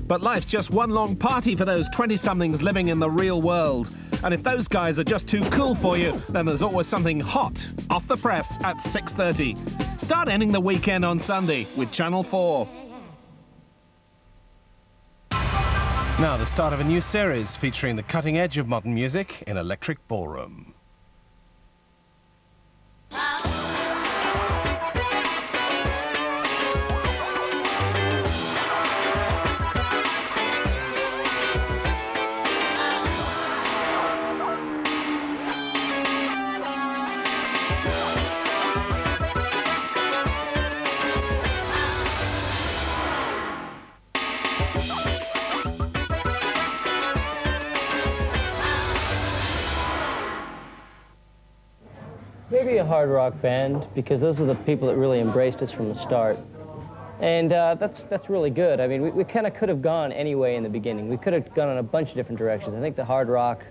But life's just one long party for those 20-somethings living in the real world. And if those guys are just too cool for you, then there's always something hot off the press at 6:30. Start ending the weekend on Sunday with Channel 4. Now, the start of a new series featuring the cutting edge of modern music in Electric Ballroom. Maybe a hard rock band, because those are the people that really embraced us from the start. And that's really good. I mean, we kind of could have gone anyway in the beginning. We could have gone in a bunch of different directions. I think the hard rock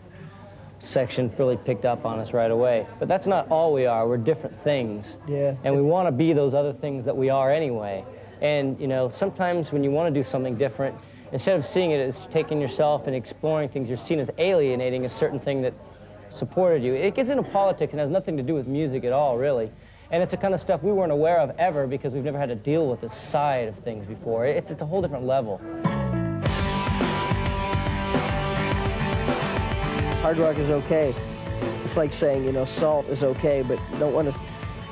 section really picked up on us right away. But that's not all we are. We're different things. Yeah. And we want to be those other things that we are anyway. And, you know, sometimes when you want to do something different, instead of seeing it as taking yourself and exploring things, you're seen as alienating a certain thing that supported you. It gets into politics and has nothing to do with music at all, really. And it's the kind of stuff we weren't aware of ever because we've never had to deal with this side of things before. It's a whole different level. Hard rock is okay. It's like saying, you know, salt is okay, but you don't want to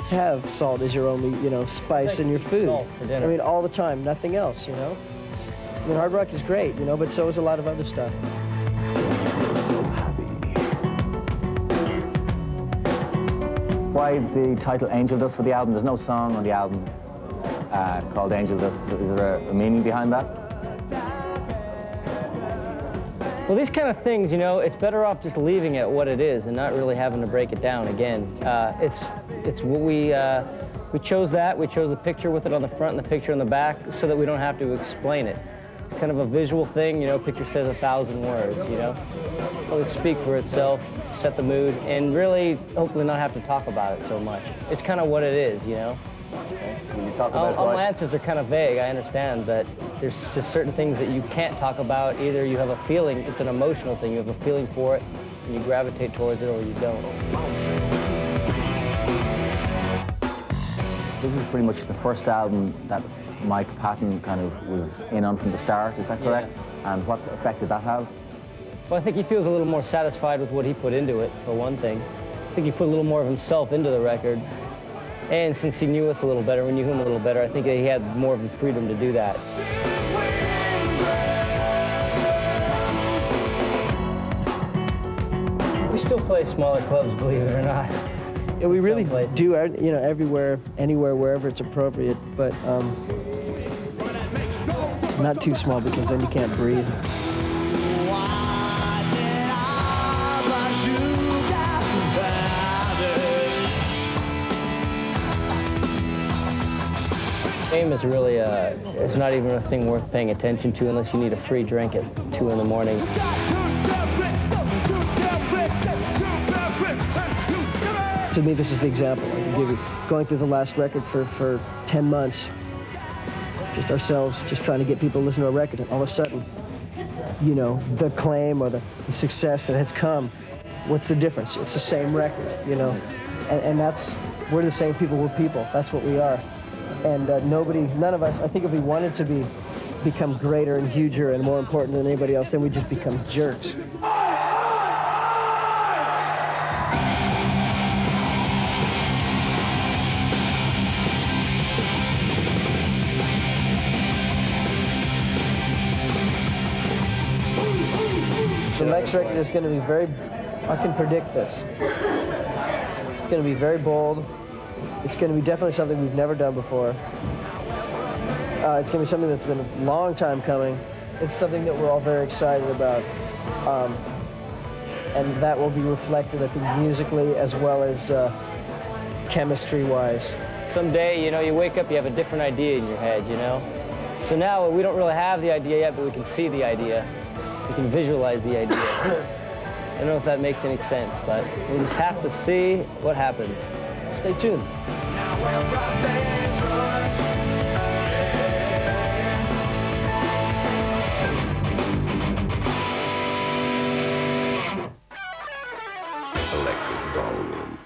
have salt as your only, you know, spice in your food. Salt for dinner. I mean, all the time, nothing else, you know? I mean, hard rock is great, you know, but so is a lot of other stuff. Why the title Angel Dust for the album? There's no song on the album called Angel Dust. Is there a meaning behind that? Well, these kind of things, you know, it's better off just leaving it what it is and not really having to break it down again. It's what we chose that. We chose the picture with it on the front and the picture on the back so that we don't have to explain it. It's kind of a visual thing, you know, picture says 1,000 words, you know. Let it speak for itself, set the mood, and really, hopefully not have to talk about it so much. It's kind of what it is, you know. When you talk about all my answers are kind of vague, I understand, but there's just certain things that you can't talk about. Either you have a feeling, it's an emotional thing, you have a feeling for it, and you gravitate towards it, or you don't. This is pretty much the first album that Mike Patton kind of was in on from the start, is that correct? Yeah. And what effect did that have? Well, I think he feels a little more satisfied with what he put into it, for one thing. I think he put a little more of himself into the record. And since he knew us a little better, we knew him a little better, I think that he had more of the freedom to do that. We still play smaller clubs, believe it or not. Yeah, we really do, you know, everywhere, anywhere, wherever it's appropriate, but not too small because then you can't breathe. Fame is really, it's not even a thing worth paying attention to unless you need a free drink at 2 in the morning. To me, this is the example I can give you. Going through the last record for 10 months, just ourselves, just trying to get people to listen to a record, and all of a sudden, you know, the acclaim or the success that has come, what's the difference? It's the same record, you know, and that's, we're the same people, we're people, that's what we are. And none of us, I think if we wanted to become greater and huger and more important than anybody else, then we just become jerks. The next record is going to be very, I can predict this. It's going to be very bold. It's going to be definitely something we've never done before. It's going to be something that's been a long time coming. It's something that we're all very excited about. And that will be reflected, I think, musically as well as chemistry-wise. Someday, you know, you wake up, you have a different idea in your head, you know? So now we don't really have the idea yet, but we can see the idea. We can visualize the idea. I don't know if that makes any sense, but we'll just have to see what happens. Stay tuned. Ballroom.